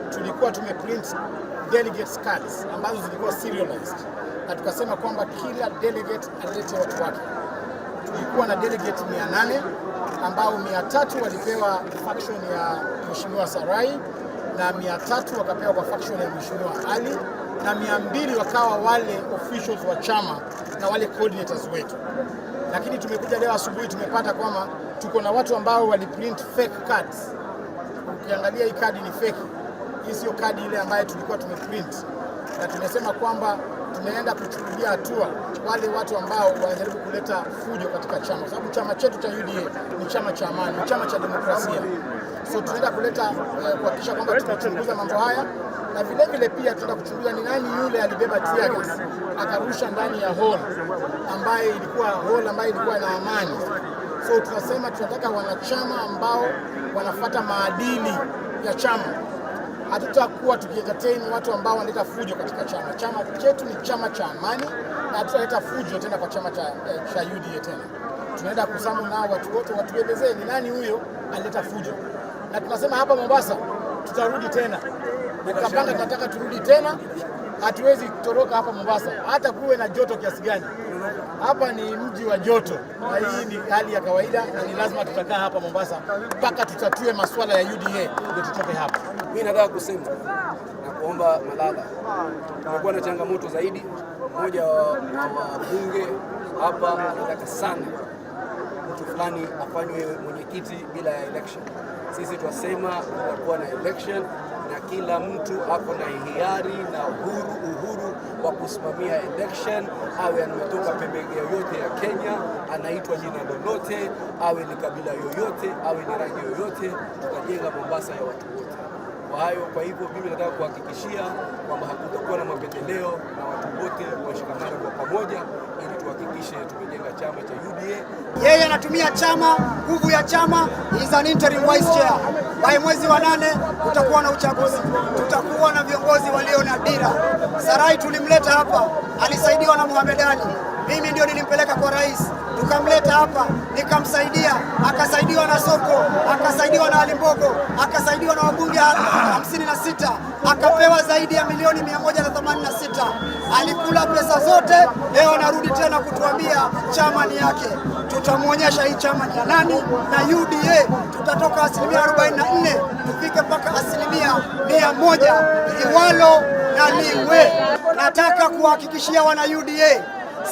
Tulikuwa tumeprint delegates cards ambazo zilikuwa serialized, na tukasema kwamba kila delegate alete watu wake. Tulikuwa na delegate 800 ambao 300 walipewa faction ya Mheshimiwa Sarai na 300 wakapewa kwa faction ya Mheshimiwa Ali na 200 wakawa wale officials wa chama na wale coordinators wetu. Lakini tumekuja leo asubuhi tumepata kwamba tuko na watu ambao waliprint fake cards. Ukiangalia hii kadi ni fake. Hii sio kadi ile ambayo tulikuwa tumeprint. Na tumesema kwamba tunaenda kuchukulia hatua wale watu ambao wanajaribu kuleta fujo katika chama, kwa sababu chama chetu cha UDA ni chama cha amani, ni chama cha demokrasia. So tunaenda kuleta kuhakikisha kwamba tunachunguza mambo haya, na vile vile pia tunaenda kuchunguza ni nani yule alibeba tear gas akarusha ndani ya hall ambayo ilikuwa na amani. So tunasema tunataka wanachama ambao wanafuata maadili ya chama. Hatutakuwa tukientertain watu ambao wanaleta fujo katika chama. Chama chetu ni chama cha amani na hatutaleta fujo tena kwa chama cha UDA tena. Tunaenda kusamu nao watu wote watuelezee ni nani huyo alileta fujo. Na tunasema hapa Mombasa tutarudi tena. Na tukapanga tunataka turudi tena. Hatuwezi kutoroka hapa Mombasa hata kuwe na joto kiasi gani. Hapa ni mji wa joto na hii ni hali ya kawaida, na ni lazima tutakaa hapa Mombasa mpaka tutatue masuala ya UDA ndio tutoke hapa. Mimi nataka kusema na kuomba Malala, kumekuwa na changamoto zaidi. Mmoja wa bunge hapa anataka sana mtu fulani afanywe mwenyekiti bila ya election. Sisi twasema tutakuwa na election na kila mtu ako na hiari na uhuru wa kusimamia election, awe ametoka pembeni yoyote ya Kenya, anaitwa jina lolote, awe ni kabila yoyote, awe ni rangi yoyote. Tutajenga Mombasa ya watu wote. Kwa hivyo mimi nataka kuhakikishia kwamba hakutakuwa na mapendeleo na watu wote washikamane kwa pamoja ili tuhakikishe tumejenga chama cha UDA. Yeye anatumia chama, nguvu ya chama, is an interim vice chair. By mwezi wa 8 kutakuwa na uchaguzi. Tutakuwa na viongozi walio na dira. Sarai tulimleta hapa, alisaidiwa na Mohamed Ali. Mimi ndio nilimpeleka kwa rais. Tukamleta hapa, nikamsaidia, akasaidiwa na Soko, akasaidiwa na Alimbogo, akasaidiwa na wabunge 56, akapewa zaidi ya milioni 186. Alikula pesa zote, leo anarudi tena kutuambia chama ni yake. Tutamuonyesha hii chama ni ya nani, na UDA tutatoka 44% tufike mpaka 100%, liwalo na liwe. Nataka kuhakikishia wana UDA,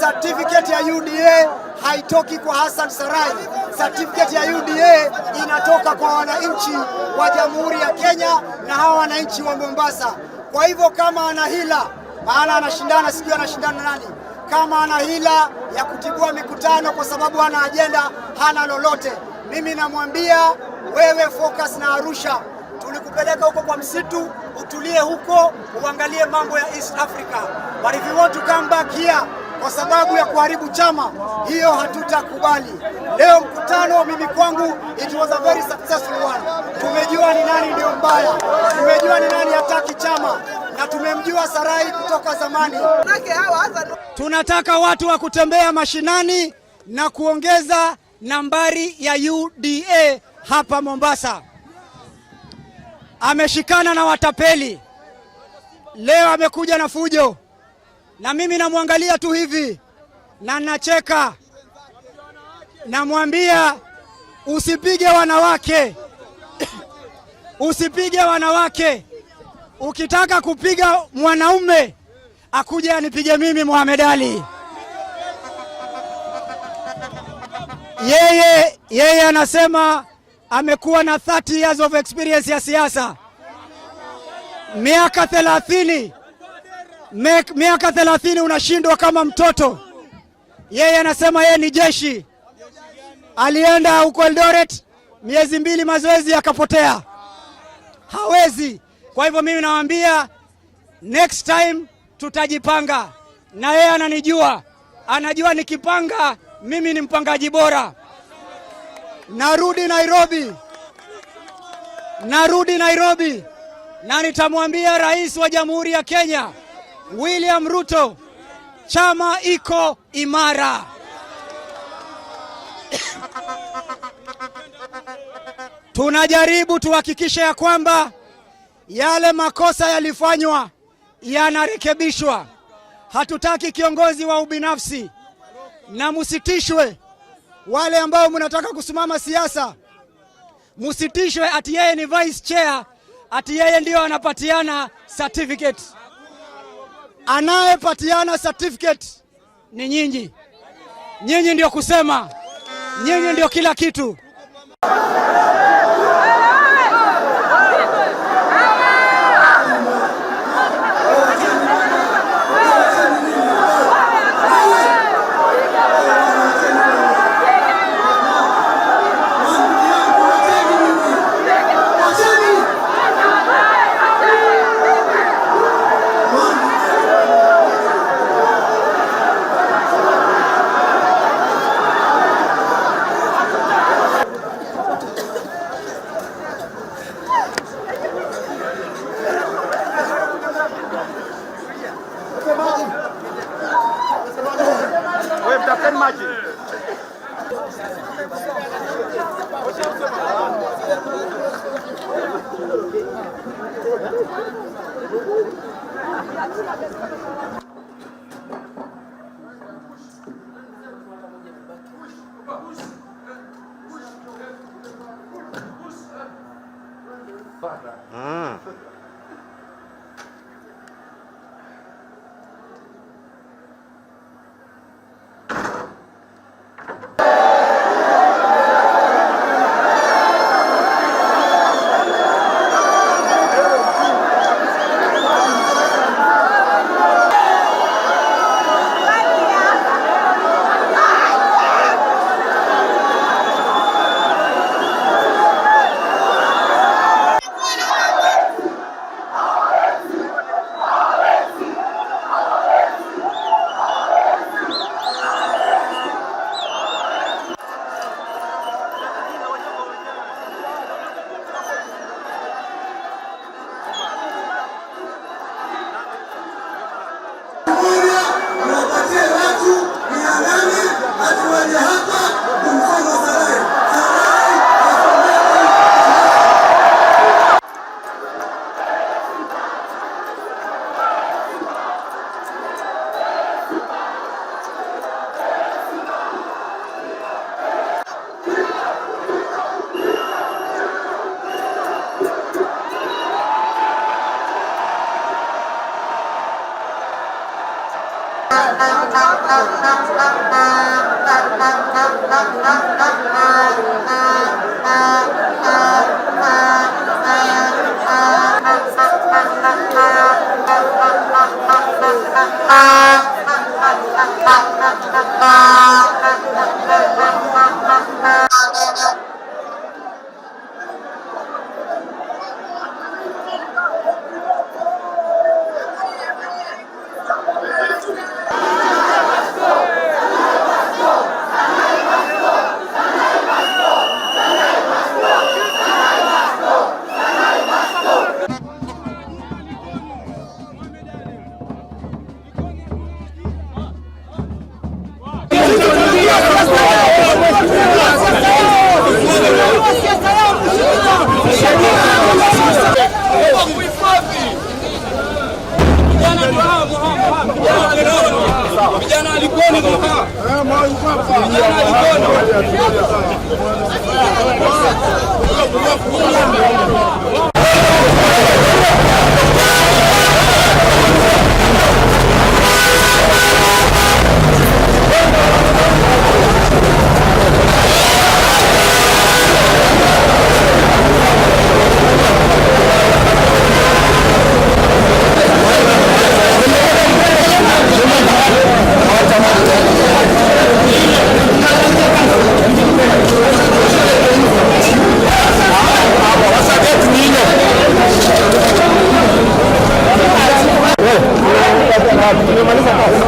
certificate ya UDA haitoki kwa Hassan Sarai. Certificate ya UDA inatoka kwa wananchi wa Jamhuri ya Kenya na hawa wananchi wa Mombasa. Kwa hivyo kama ana hila, maana anashindana, sijui anashindana nani, kama ana hila ya kutibua mikutano kwa sababu hana agenda, hana lolote, mimi namwambia wewe focus na Arusha. Tulikupeleka huko kwa msitu, utulie huko, uangalie mambo ya East Africa. But if you want to come back here kwa sababu ya kuharibu chama, hiyo hatutakubali. Leo mkutano mimi kwangu it was a very successful one. Tumejua ni nani ndio mbaya, tumejua ni nani hataki chama, na tumemjua Sarai kutoka zamani. Tunataka watu wa kutembea mashinani na kuongeza nambari ya UDA hapa Mombasa. Ameshikana na watapeli, leo amekuja na fujo, na mimi namwangalia tu hivi na nacheka. Namwambia usipige wanawake usipige wanawake. Ukitaka kupiga mwanaume akuje anipige mimi Mohamed Ali. Yeye anasema amekuwa na 30 years of experience ya siasa, miaka 30 unashindwa kama mtoto. Yeye anasema yeye ni jeshi, alienda huko Eldoret miezi 2 mazoezi akapotea, hawezi. Kwa hivyo mimi nawaambia next time tutajipanga, na yeye ananijua, anajua nikipanga mimi ni mpangaji bora. Narudi Nairobi na nitamwambia Rais wa Jamhuri ya Kenya William Ruto, chama iko imara. Tunajaribu tuhakikishe ya kwamba yale makosa yalifanywa yanarekebishwa. Hatutaki kiongozi wa ubinafsi, na musitishwe wale ambao mnataka kusimama siasa. Musitishwe ati yeye ni vice chair, ati yeye ndio anapatiana certificate. Anayepatiana certificate ni nyinyi. Nyinyi ndio kusema, nyinyi ndio kila kitu. Vijana alikoni Niño. Sawa.